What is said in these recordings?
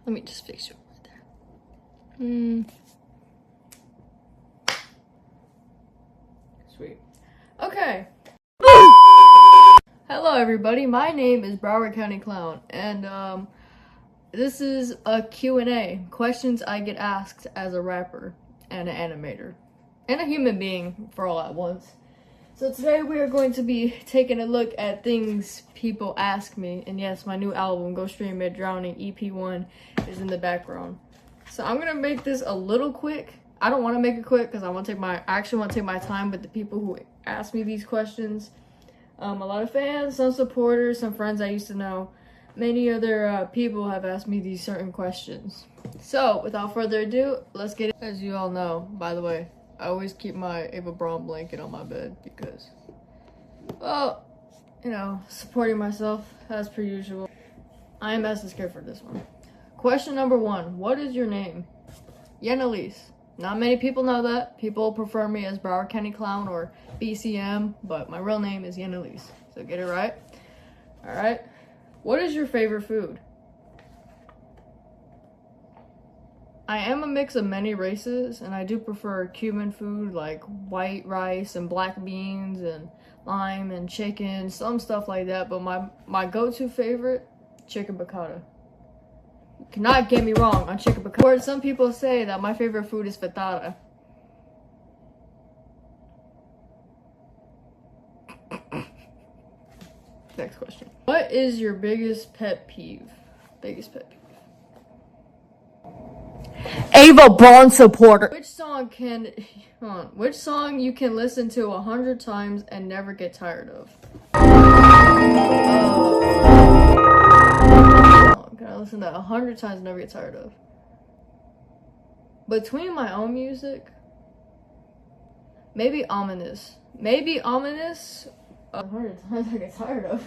Let me just fix you right there. Sweet. Okay. Hello everybody, my name is Broward County Clown, and this is a Q&A, questions I get asked as a rapper and an animator and a human being for all at once. So today we are going to be taking a look at things people ask me, and yes, my new album, Go Stream It Drowning EP1, is in the background. So I'm gonna make this a little quick. I don't want to make it quick because I actually want to take my time with the people who ask me these questions. A lot of fans, some supporters, some friends I used to know. Many other people have asked me these certain questions. So, without further ado, let's get it. As you all know, by the way, I always keep my Ava Braun blanket on my bed because, well, you know, supporting myself as per usual. I am as scared for this one. Question number 1. What is your name? Yenalise. Not many people know that. People prefer me as Broward County Clown or BCM, but my real name is Yenalise. So get it right. Alright. What is your favorite food? I am a mix of many races, and I do prefer Cuban food like white rice and black beans and lime and chicken, some stuff like that, but my go-to favorite, chicken piccata. You cannot get me wrong on chicken piccata. Some people say that my favorite food is frittata. Next question. What is your biggest pet peeve? Biggest pet peeve. Ava Braun supporter. Which song you can listen to 100 times and never get tired of? Can I listen to that 100 times and never get tired of? Between my own music, maybe Ominous. 100 times I get tired of.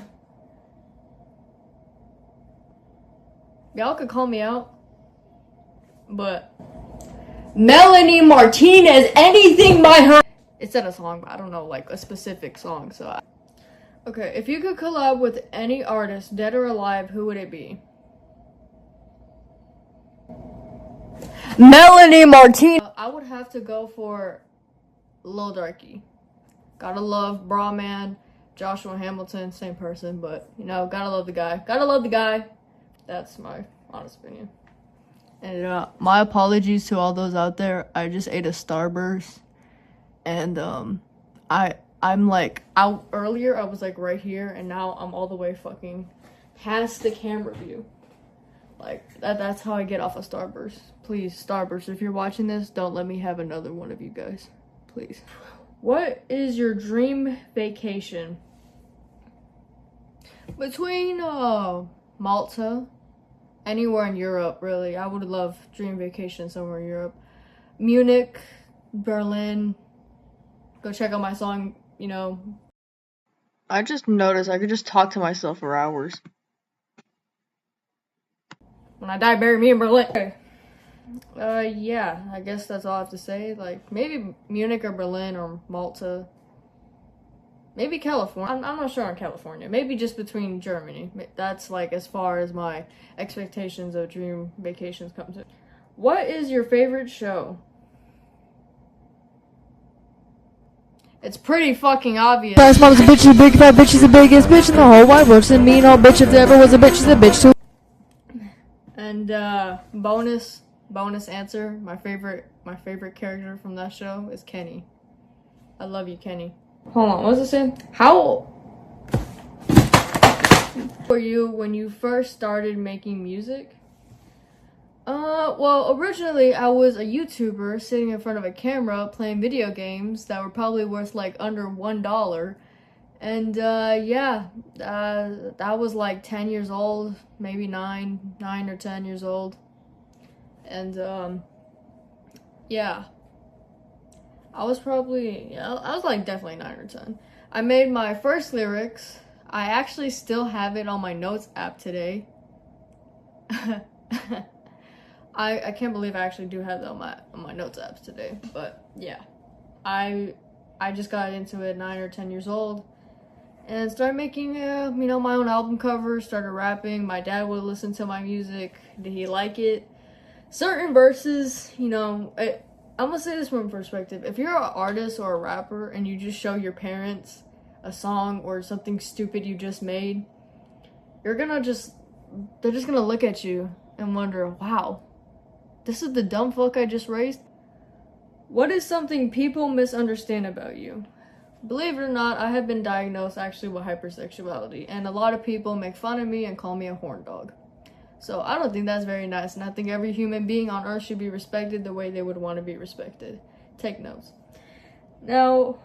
Y'all could call me out, but Melanie Martinez, anything by her. It said a song, but I don't know like a specific song. So, okay, if you could collab with any artist, dead or alive, who would it be? Melanie Martinez. I would have to go for Lil Darky. Gotta love Bra Man, Joshua Hamilton, same person, but you know, gotta love the guy. Gotta love the guy. That's my honest opinion. And my apologies to all those out there. I just ate a Starburst, and I'm like out earlier. I was like right here, and now I'm all the way fucking past the camera view. Like that's how I get off a Starburst. Please, Starburst, if you're watching this, don't let me have another one of you guys. Please. What is your dream vacation? Between Malta, anywhere in Europe, really. I would love dream vacation somewhere in Europe. Munich, Berlin. Go check out my song, you know. I just noticed I could just talk to myself for hours. When I die, bury me in Berlin. Okay. Yeah, I guess that's all I have to say. Like, maybe Munich or Berlin or Malta. Maybe California. I'm not sure on California. Maybe just between Germany. That's like as far as my expectations of dream vacations come to. What is your favorite show? It's pretty fucking obvious. Fast mom's a bitch, she's a big fat bitch, she's the biggest bitch in the whole wide world. And me and all bitch, if there ever was a bitch, she's a bitch too. And bonus answer, my favorite character from that show is Kenny. I love you, Kenny. Hold on, what's it saying? How were you when you first started making music? Well, originally I was a YouTuber sitting in front of a camera playing video games that were probably worth like under $1. And yeah, that was like 10 years old, maybe 9 or 10 years old. And yeah, I was like definitely 9 or 10. I made my first lyrics. I actually still have it on my notes app today. I can't believe I actually do have that on my notes apps today. But yeah, I just got into it 9 or 10 years old. and started making, my own album covers, started rapping. My dad would listen to my music. Did he like it? Certain verses, I'm gonna say this from perspective. If you're an artist or a rapper and you just show your parents a song or something stupid you just made, they're just gonna look at you and wonder, wow, this is the dumb fuck I just raised? What is something people misunderstand about you? Believe it or not, I have been diagnosed actually with hypersexuality, and a lot of people make fun of me and call me a horn dog. So I don't think that's very nice, and I think every human being on earth should be respected the way they would want to be respected. Take notes. Now,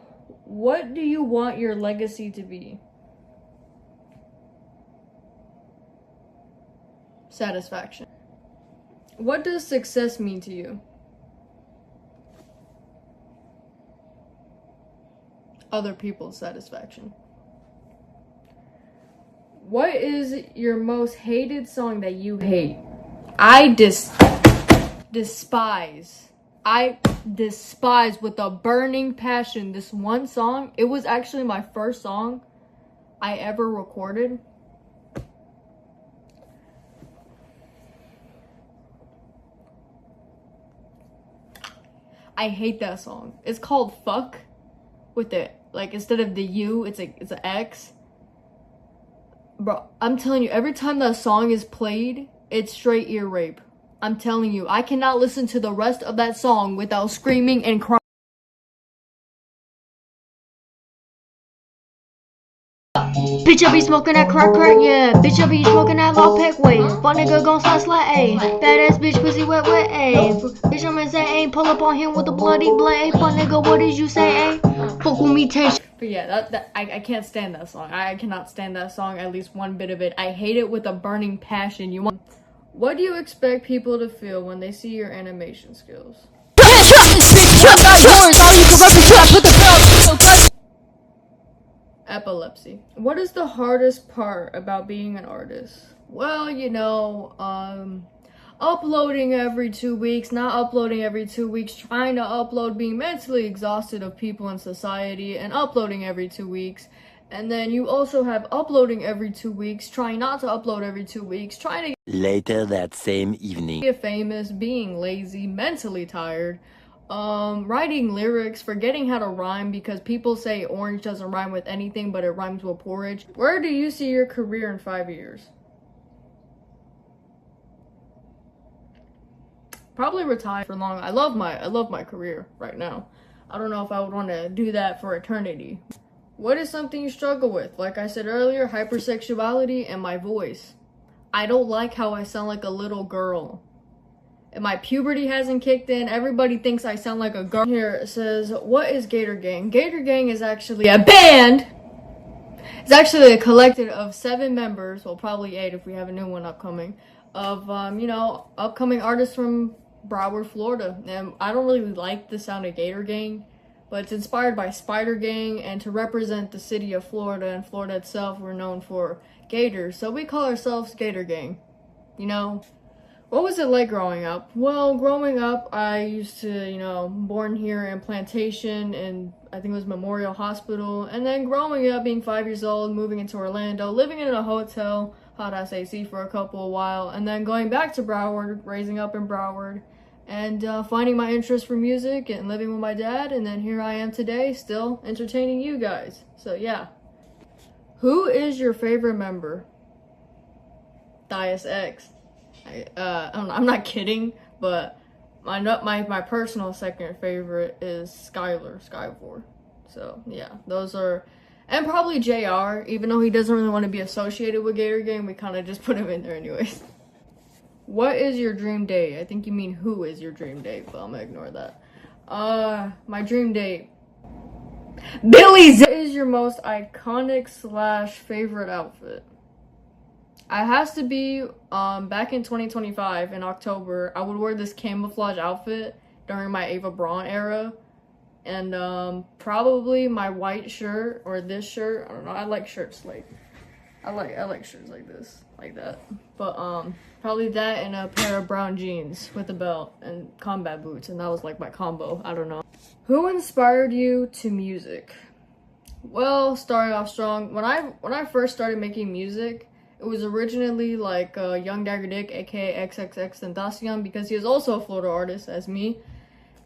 what do you want your legacy to be? Satisfaction. What does success mean to you? Other people's satisfaction. What is your most hated song that you hate? I despise with a burning passion this one song. It was actually my first song I ever recorded. I hate that song. It's called Fuck with it. Like, instead of the U, it's an X. Bro, I'm telling you, every time that song is played, it's straight ear rape. I'm telling you, I cannot listen to the rest of that song without screaming and crying. Bitch, I be smoking that crack, yeah. Bitch, I be smoking that low pack way. Fuck nigga gon' slice like A. Badass bitch, pussy wet, A. Bitch, I'm insane. Pull up on him with a bloody blade. Fuck nigga, what did you say, A? Fuck with me, taste. But yeah, I can't stand that song. I cannot stand that song, at least one bit of it. I hate it with a burning passion. What do you expect people to feel when they see your animation skills? Epilepsy. What is the hardest part about being an artist? Well, uploading every 2 weeks, not uploading every 2 weeks, trying to upload, being mentally exhausted of people in society, and uploading every 2 weeks. And then you also have uploading every 2 weeks, trying not to upload every 2 weeks, trying to Later that same evening. get famous, being lazy, mentally tired, writing lyrics, forgetting how to rhyme because people say orange doesn't rhyme with anything, but it rhymes with porridge. Where do you see your career in 5 years? Probably retire for long. I love my career right now. I don't know if I would want to do that for eternity. What is something you struggle with? Like I said earlier, hypersexuality and my voice. I don't like how I sound like a little girl. And my puberty hasn't kicked in. Everybody thinks I sound like a girl. Here it says, what is Gator Gang? Gator Gang is actually a band. It's actually a collective of 7 members, well, probably 8 if we have a new one upcoming, of, upcoming artists from Broward, Florida. And I don't really like the sound of Gator Gang, but it's inspired by Spider Gang, and to represent the city of Florida and Florida itself, we're known for gators, so we call ourselves Gator Gang. What was it like growing up? Well, growing up, I used to, born here in Plantation, and I think it was Memorial Hospital, and then growing up, being 5 years old, moving into Orlando, living in a hotel, hot ass AC for a while, and then going back to Broward, raising up in Broward, and finding my interest for music and living with my dad, and then here I am today, still entertaining you guys. So yeah. Who is your favorite member? Deus Ex. I'm not kidding, but my personal second favorite is Skyvor. So yeah, those are, and probably JR, even though he doesn't really want to be associated with Gator Gang, we kind of just put him in there anyways. What is your dream date? I think you mean who is your dream date, but I'm gonna ignore that. My dream date. Billy Z. What is your most iconic / favorite outfit? It has to be, back in 2025, in October, I would wear this camouflage outfit during my Ava Braun era. And, probably my white shirt, or this shirt. I don't know, I like shirts I like shirts like this, like that. But, probably that and a pair of brown jeans with a belt and combat boots, and that was like my combo. I don't know. Who inspired you to music? Well, started off strong. When I first started making music, it was originally like Young Dagger Dick, aka XXX Tentacion, because he was also a Florida artist as me.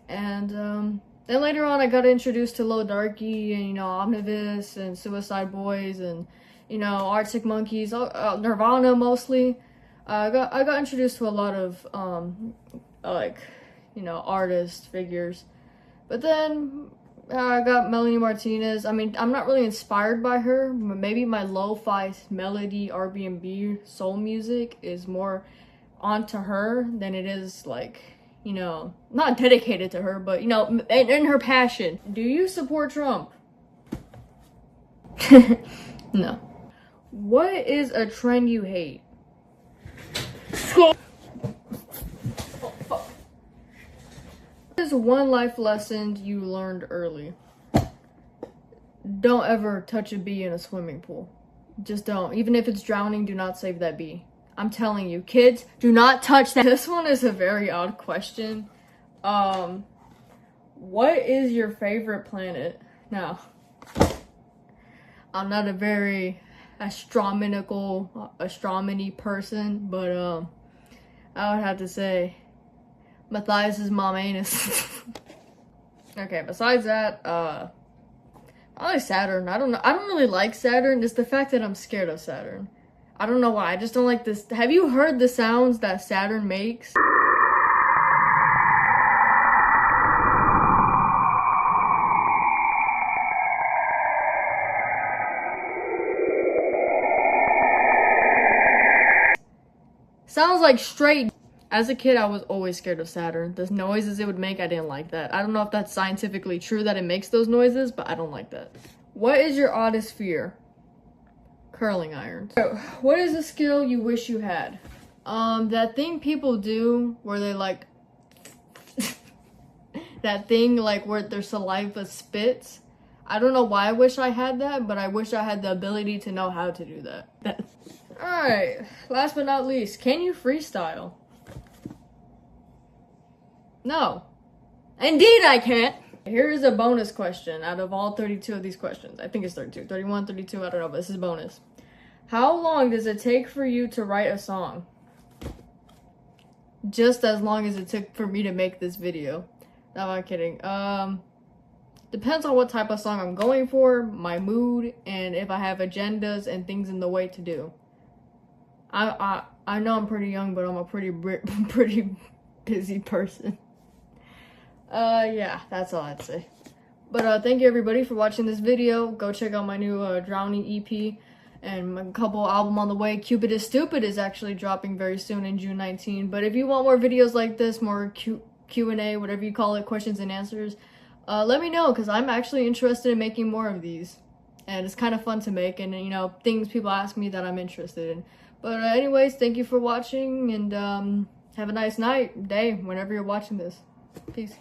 And then later on, I got introduced to Lil Darky and, you know, Omnivus and Suicide Boys and, you know, Arctic Monkeys, Nirvana mostly. I got introduced to a lot of like, you know, artist figures. But then I got Melanie Martinez. I mean, I'm not really inspired by her. Maybe my lo-fi melody, R&B, soul music is more onto her than it is, like, you know, not dedicated to her, but, you know, in her passion. Do you support Trump? No. What is a trend you hate? What is one life lesson you learned early? Don't ever touch a bee in a swimming pool. Just don't. Even if it's drowning, do not save that bee. I'm telling you, kids, do not touch that. This one is a very odd question. What is your favorite planet? Now, I'm not a very astronomy person, but I would have to say Matthias's mom anus. Okay, besides that, I like Saturn. I don't really like Saturn. It's the fact that I'm scared of Saturn. I don't know why. I just don't like this. Have you heard the sounds that Saturn makes? Sounds like straight. As a kid, I was always scared of Saturn. The noises it would make, I didn't like that. I don't know if that's scientifically true that it makes those noises, but I don't like that. What is your oddest fear? Curling irons. What is a skill you wish you had? That thing people do where they like that thing like where their saliva spits. I don't know why I wish I had that, but I wish I had the ability to know how to do that. Alright, last but not least, can you freestyle? No. Indeed I can't. Here is a bonus question out of all 32 of these questions. I think it's 32, 31, 32, I don't know, but this is bonus. How long does it take for you to write a song? Just as long as it took for me to make this video. No, I'm kidding. Depends on what type of song I'm going for, my mood, and if I have agendas and things in the way to do. I know I'm pretty young, but I'm a pretty busy person. Yeah, that's all I'd say. But thank you everybody for watching this video. Go check out my new Drowning EP and a couple album on the way. Cupid is Stupid is actually dropping very soon in June 19. But if you want more videos like this, more Q&A, whatever you call it, questions and answers, let me know, because I'm actually interested in making more of these. And it's kind of fun to make, and, you know, things people ask me that I'm interested in. But anyways, thank you for watching, and have a nice night, day, whenever you're watching this. Peace.